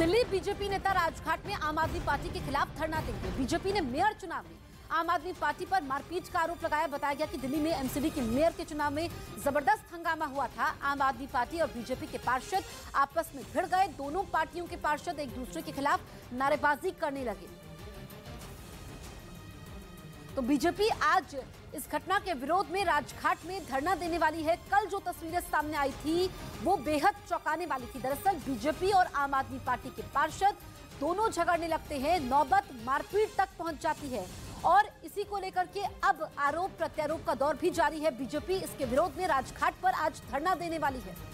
Delhi BJP नेता राजघाट में आम आदमी पार्टी के खिलाफ धरना देंगे। बीजेपी ने मेयर चुनाव में आम आदमी पार्टी पर मारपीट का आरोप लगाया। बताया गया कि दिल्ली में एमसीडी के मेयर के चुनाव में जबरदस्त हंगामा हुआ था। आम आदमी पार्टी और बीजेपी के पार्षद आपस में भिड़ गए। दोनों पार्टियों के पार्षद एक दूसरे के खिलाफ नारेबाजी करने लगे। तो बीजेपी आज इस घटना के विरोध में राजघाट में धरना देने वाली है। कल जो तस्वीरें सामने आई थी वो बेहद चौंकाने वाली थी। दरअसल बीजेपी और आम आदमी पार्टी के पार्षद दोनों झगड़ने लगते हैं, नौबत मारपीट तक पहुंच जाती है और इसी को लेकर के अब आरोप प्रत्यारोप का दौर भी जारी है। बीजेपी इसके विरोध में राजघाट पर आज धरना देने वाली है।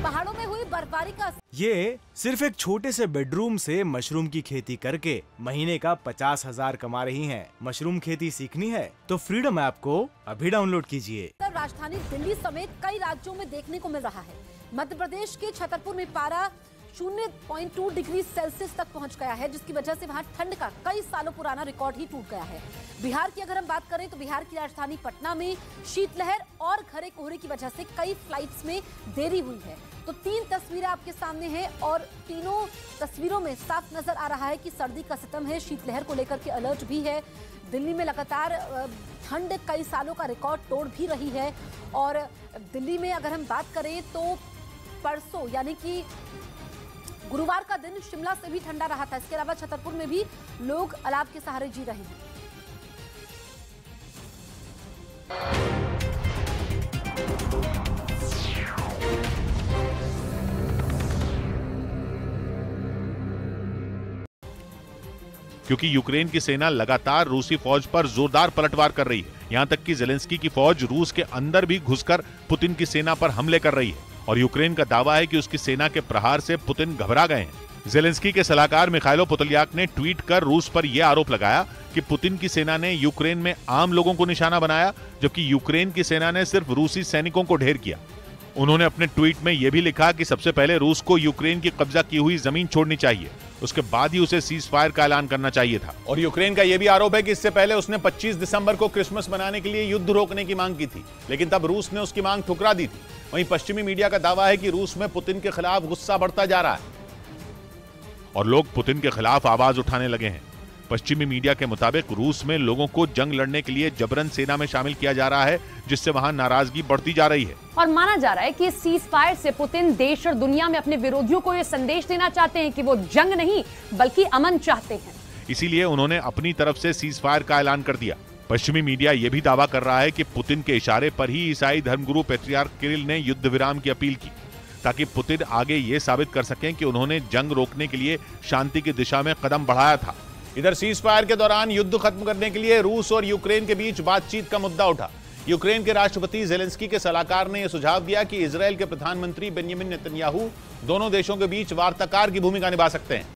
पहाड़ों में हुई बर्फबारी का ये सिर्फ एक छोटे से बेडरूम से मशरूम की खेती करके महीने का 50,000 कमा रही हैं। मशरूम खेती सीखनी है तो फ्रीडम ऐप को अभी डाउनलोड कीजिए। राजधानी दिल्ली समेत कई राज्यों में देखने को मिल रहा है। मध्य प्रदेश के छतरपुर में पारा 0.2 डिग्री सेल्सियस तक पहुंच गया है, जिसकी वजह से वहां ठंड का कई सालों पुराना रिकॉर्ड ही टूट गया है। बिहार की अगर हम बात करें तो बिहार की राजधानी पटना में शीतलहर और घने कोहरे की वजह से कई फ्लाइट्स में देरी हुई है। तो 3 तस्वीरें आपके सामने हैं और तीनों तस्वीरों में साफ नजर आ रहा है कि सर्दी का सितम है। शीतलहर को लेकर के अलर्ट भी है। दिल्ली में लगातार ठंड कई सालों का रिकॉर्ड तोड़ भी रही है। और दिल्ली में अगर हम बात करें तो परसों यानी कि गुरुवार का दिन शिमला से भी ठंडा रहा था। इसके अलावा छतरपुर में भी लोग अलाव के सहारे जी रहे हैं। क्योंकि यूक्रेन की सेना लगातार रूसी फौज पर जोरदार पलटवार कर रही है। यहां तक कि जेलेंस्की की फौज रूस के अंदर भी घुसकर पुतिन की सेना पर हमले कर रही है और यूक्रेन का दावा है कि उसकी सेना के प्रहार से पुतिन घबरा गए हैं। जेलेंस्की के सलाहकार मिखाइलो पोदोलियाक ने ट्वीट कर रूस पर यह आरोप लगाया कि पुतिन की सेना ने यूक्रेन में आम लोगों को निशाना बनाया, जबकि यूक्रेन की सेना ने सिर्फ रूसी सैनिकों को ढेर किया। उन्होंने अपने ट्वीट में यह भी लिखा कि सबसे पहले रूस को यूक्रेन की कब्जा की हुई जमीन छोड़नी चाहिए, उसके बाद ही उसे सीज फायर का ऐलान करना चाहिए था। और यूक्रेन का यह भी आरोप है कि इससे पहले उसने 25 दिसंबर को क्रिसमस मनाने के लिए युद्ध रोकने की मांग की थी, लेकिन तब रूस ने उसकी मांग ठुकरा दी थी। वहीं पश्चिमी मीडिया का दावा है कि रूस में पुतिन के खिलाफ गुस्सा बढ़ता जा रहा है और लोग पुतिन के खिलाफ आवाज उठाने लगे हैं। पश्चिमी मीडिया के मुताबिक रूस में लोगों को जंग लड़ने के लिए जबरन सेना में शामिल किया जा रहा है, जिससे वहां नाराजगी बढ़ती जा रही है। और माना जा रहा है कि सीज फायर से पुतिन देश और दुनिया में अपने विरोधियों को यह संदेश देना चाहते हैं कि वो जंग नहीं बल्कि अमन चाहते हैं। इसीलिए उन्होंने अपनी तरफ से सीज फायर का ऐलान कर दिया। पश्चिमी मीडिया यह भी दावा कर रहा है कि पुतिन के इशारे पर ही ईसाई धर्मगुरु पैट्रियार्क किरिल ने युद्ध विराम की अपील की, ताकि पुतिन आगे ये साबित कर सकें कि उन्होंने जंग रोकने के लिए शांति की दिशा में कदम बढ़ाया था। इधर सीज फायर के दौरान युद्ध खत्म करने के लिए रूस और यूक्रेन के बीच बातचीत का मुद्दा उठा। यूक्रेन के राष्ट्रपति जेलेंस्की के सलाहकार ने यह सुझाव दिया कि इजरायल के प्रधानमंत्री बेंजामिन नेतन्याहू दोनों देशों के बीच वार्ताकार की भूमिका निभा सकते हैं।